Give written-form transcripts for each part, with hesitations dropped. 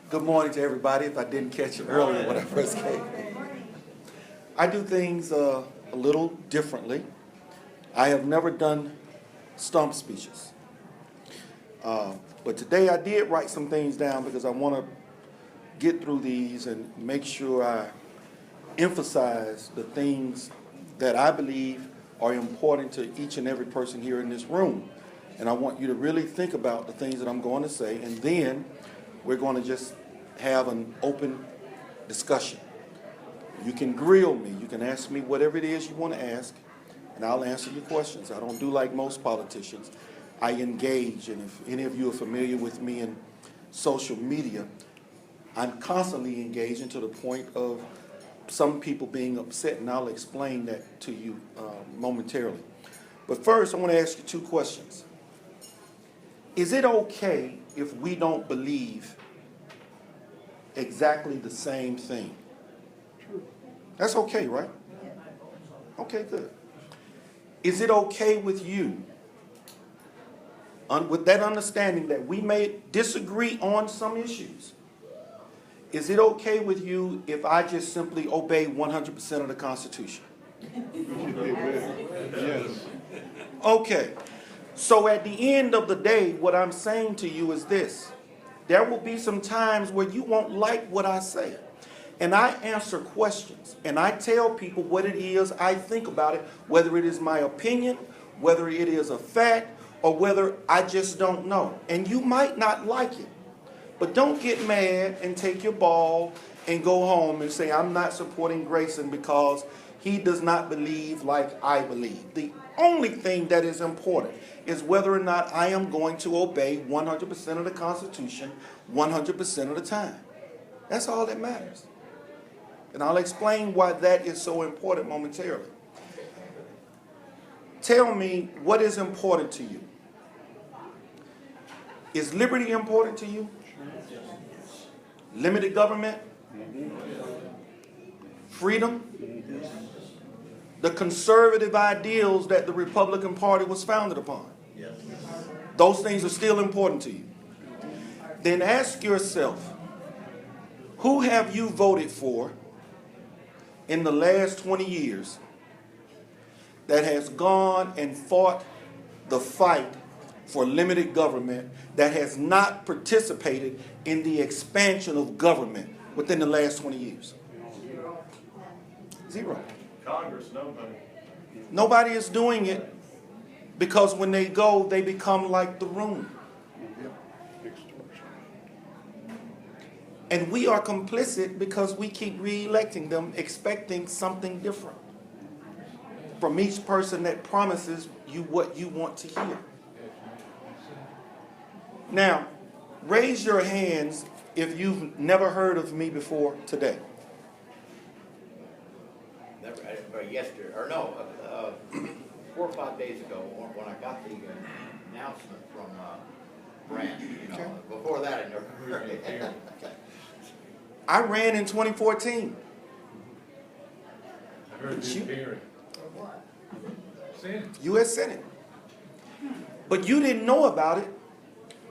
Good morning to everybody. If I didn't catch it earlier when I first came. I do things a little differently. I have never done stump speeches. But today I did write some things down because I want to get through these and make sure I emphasize the things that I believe are important to each and every person here in this room. And I want you to really think about the things that I'm going to say, and then we're going to just have an open discussion. You can grill me. You can ask me whatever it is you want to ask, and I'll answer your questions. I don't do like most politicians. I engage, and if any of you are familiar with me in social media, I'm constantly engaging to the point of some people being upset, and I'll explain that to you momentarily. But first, I want to ask you two questions. Is it okay if we don't believe exactly the same thing? That's okay, right? Okay, good. Is it okay with you, with that understanding that we may disagree on some issues? Is it okay with you if I just simply obey 100% of the Constitution? Yes. Okay. So at the end of the day, what I'm saying to you is this. There will be some times where you won't like what I say. And I answer questions, and I tell people what it is I think about it, whether it is my opinion, whether it is a fact, or whether I just don't know. And you might not like it. But don't get mad and take your ball and go home and say, I'm not supporting Grayson because he does not believe like I believe. The only thing that is important is whether or not I am going to obey 100% of the Constitution 100% of the time. That's all that matters. And I'll explain why that is so important momentarily. Tell me what is important to you. Is liberty important to you? Limited government? Freedom? The conservative ideals that the Republican Party was founded upon? Those things are still important to you. Then ask yourself, who have you voted for in the last 20 years that has gone and fought the fight for limited government, that has not participated in the expansion of government within the last 20 years? Zero. Congress, nobody. Nobody is doing it because when they go, they become like the room. And we are complicit because we keep re-electing them, expecting something different from each person that promises you what you want to hear. Now, raise your hands if you've never heard of me before today. Never, yesterday, or no, 4 or 5 days ago, when I got the announcement from Brand. Okay. Before that, I never heard it. I ran in 2014. I heard this hearing. Senate. U.S. Senate. But you didn't know about it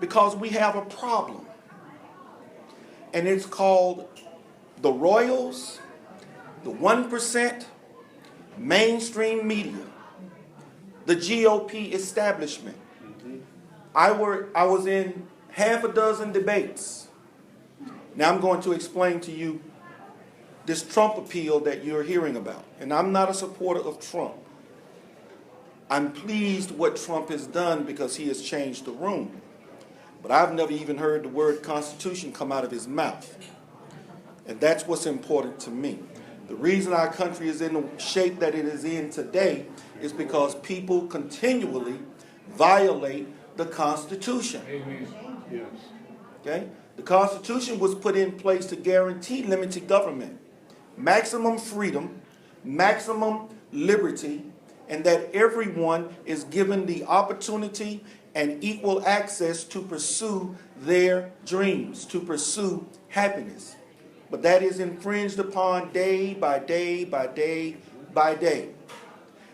because we have a problem. And it's called the Royals, the 1%, mainstream media, the GOP establishment. I was in half a dozen debates. Now I'm going to explain to you this Trump appeal that you're hearing about. And I'm not a supporter of Trump. I'm pleased what Trump has done because he has changed the room. But I've never even heard the word Constitution come out of his mouth. And that's what's important to me. The reason our country is in the shape that it is in today is because people continually violate the Constitution. Amen. Yes. Okay? The Constitution was put in place to guarantee limited government, maximum freedom, maximum liberty, and that everyone is given the opportunity and equal access to pursue their dreams, to pursue happiness. But that is infringed upon day by day by day by day.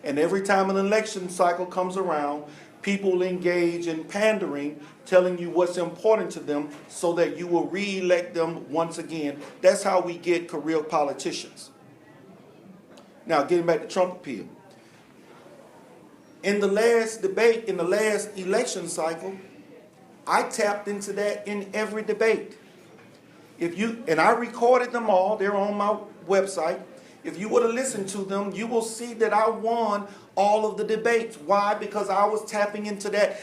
And every time an election cycle comes around, people engage in pandering, telling you what's important to them so that you will re-elect them once again. That's how we get career politicians. Now, getting back to Trump appeal. In the last debate, in the last election cycle, I tapped into that in every debate. And I recorded them all, they're on my website. If you were to listen to them, you will see that I won all of the debates. Why? Because I was tapping into that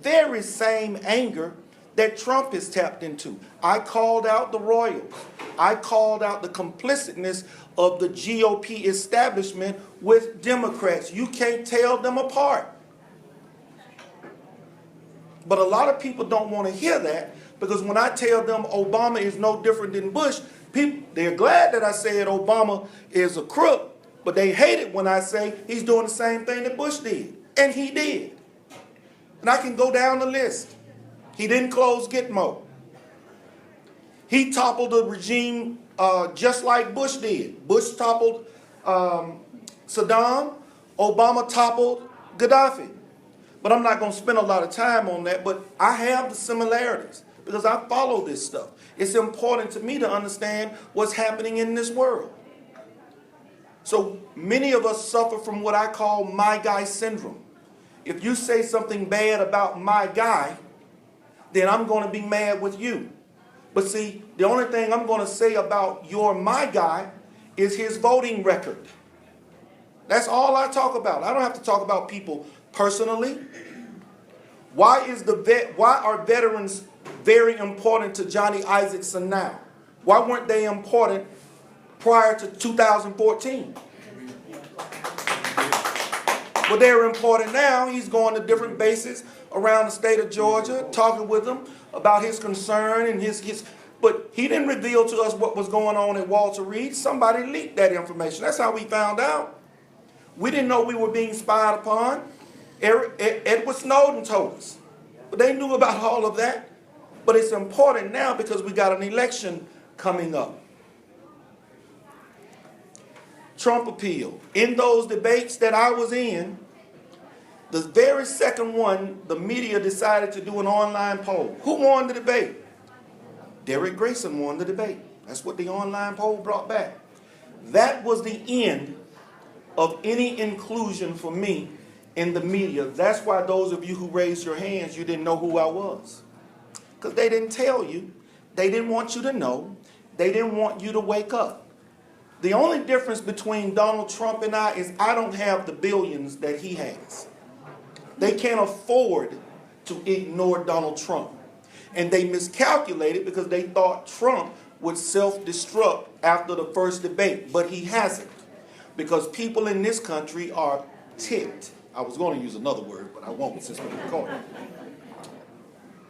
very same anger that Trump is tapped into. I called out the royals. I called out the complicitness of the GOP establishment with Democrats. You can't tell them apart. But a lot of people don't want to hear that, because when I tell them Obama is no different than Bush, they're glad that I said Obama is a crook, but they hate it when I say he's doing the same thing that Bush did. And he did. And I can go down the list. He didn't close Gitmo. He toppled the regime just like Bush did. Bush toppled Saddam. Obama toppled Gaddafi. But I'm not going to spend a lot of time on that, but I have the similarities because I follow this stuff. It's important to me to understand what's happening in this world. So many of us suffer from what I call my guy syndrome. If you say something bad about my guy, then I'm going to be mad with you. But see, the only thing I'm going to say about my guy is his voting record. That's all I talk about. I don't have to talk about people personally. Why are veterans very important to Johnny Isaacson now? Why weren't they important prior to 2014? But they're important now. He's going to different bases around the state of Georgia, talking with them about his concern and his. But he didn't reveal to us what was going on at Walter Reed. Somebody leaked that information. That's how we found out. We didn't know we were being spied upon. Edward Snowden told us. But they knew about all of that. But it's important now because we got an election coming up. Trump appeal. In those debates that I was in, the very second one, the media decided to do an online poll. Who won the debate? Derrick Grayson won the debate. That's what the online poll brought back. That was the end of any inclusion for me in the media. That's why those of you who raised your hands, you didn't know who I was. Because they didn't tell you. They didn't want you to know. They didn't want you to wake up. The only difference between Donald Trump and I is I don't have the billions that he has. They can't afford to ignore Donald Trump. And they miscalculated because they thought Trump would self-destruct after the first debate. But he hasn't. Because people in this country are ticked. I was going to use another word, but I won't since we're recording.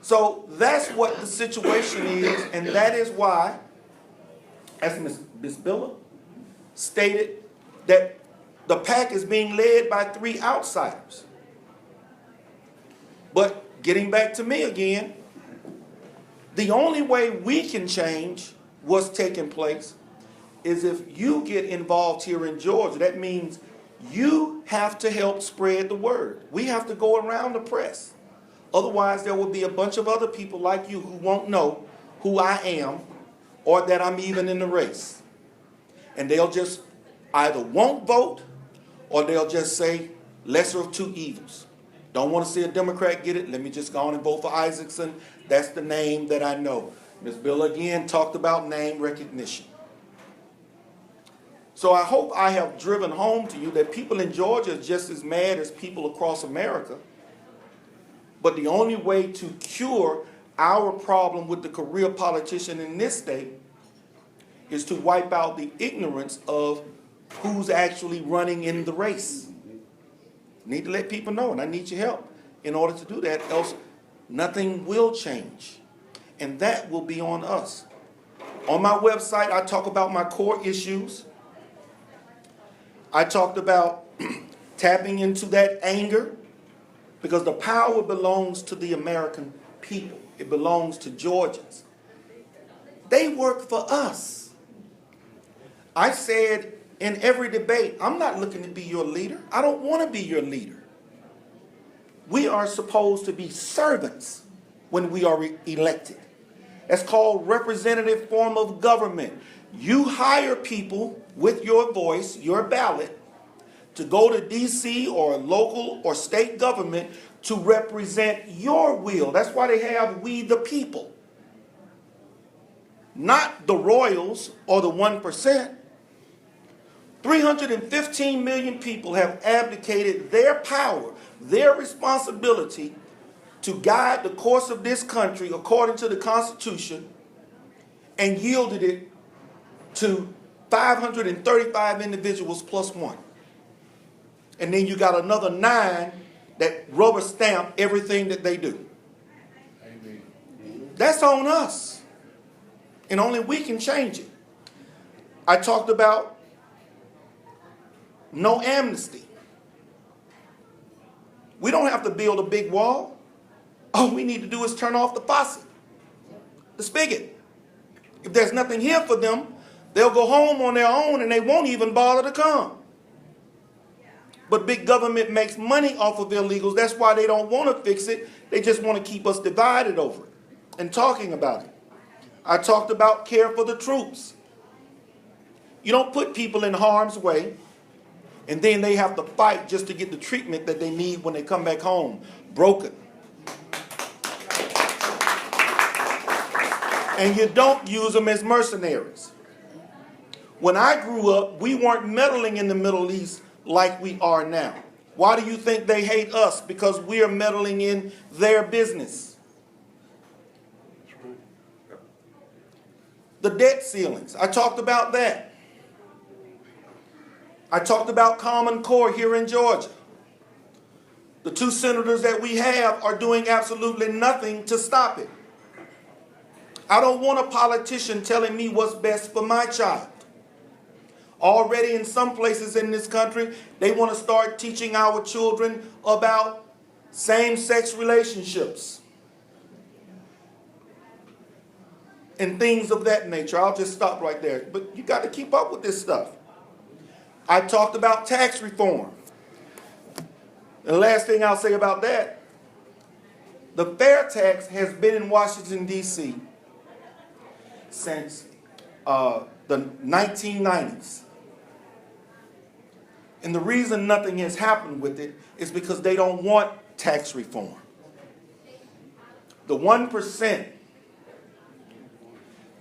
So that's what the situation is, and that is why, as Ms. Billa stated, that the pack is being led by 3 outsiders. But getting back to me again, the only way we can change what's taking place is if you get involved here in Georgia. That means you have to help spread the word. We have to go around the press. Otherwise, there will be a bunch of other people like you who won't know who I am or that I'm even in the race. And they'll just either won't vote or they'll just say lesser of two evils. Don't want to see a Democrat get it? Let me just go on and vote for Isaacson. That's the name that I know. Ms. Bill again talked about name recognition. So I hope I have driven home to you that people in Georgia are just as mad as people across America. But the only way to cure our problem with the career politician in this state is to wipe out the ignorance of who's actually running in the race. Need to let people know, and I need your help in order to do that, else nothing will change. And that will be on us. On my website, I talk about my core issues. I talked about tapping into that anger, because the power belongs to the American people. It belongs to Georgians. They work for us. I said in every debate, I'm not looking to be your leader. I don't want to be your leader. We are supposed to be servants when we are elected. That's called representative form of government. You hire people with your voice, your ballot, to go to D.C. or local or state government to represent your will. That's why they have we the people. Not the royals or the 1%. 315 million people have abdicated their power, their responsibility to guide the course of this country according to the Constitution, and yielded it to 535 individuals plus one. And then you got another 9 that rubber stamp everything that they do. Amen. That's on us. And only we can change it. I talked about no amnesty. We don't have to build a big wall. All we need to do is turn off the faucet, the spigot. If there's nothing here for them, they'll go home on their own and they won't even bother to come. But big government makes money off of illegals. That's why they don't want to fix it. They just want to keep us divided over it and talking about it. I talked about care for the troops. You don't put people in harm's way and then they have to fight just to get the treatment that they need when they come back home, broken. And you don't use them as mercenaries. When I grew up, we weren't meddling in the Middle East like we are now. Why do you think they hate us? Because we are meddling in their business. The debt ceilings, I talked about that. I talked about Common Core here in Georgia. The 2 senators that we have are doing absolutely nothing to stop it. I don't want a politician telling me what's best for my child. Already in some places in this country, they want to start teaching our children about same-sex relationships and things of that nature. I'll just stop right there. But you got to keep up with this stuff. I talked about tax reform. And the last thing I'll say about that, the fair tax has been in Washington, D.C. since the 1990s. And the reason nothing has happened with it is because they don't want tax reform. The 1%,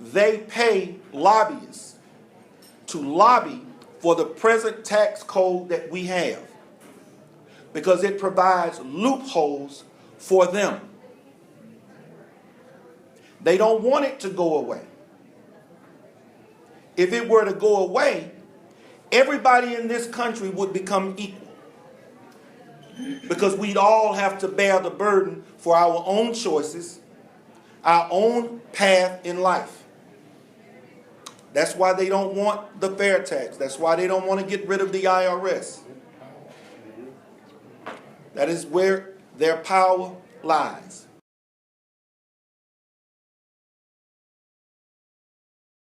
they pay lobbyists to lobby for the present tax code that we have because it provides loopholes for them. They don't want it to go away. If it were to go away, everybody in this country would become equal because we'd all have to bear the burden for our own choices, our own path in life. That's why they don't want the fair tax. That's why they don't want to get rid of the IRS. That is where their power lies.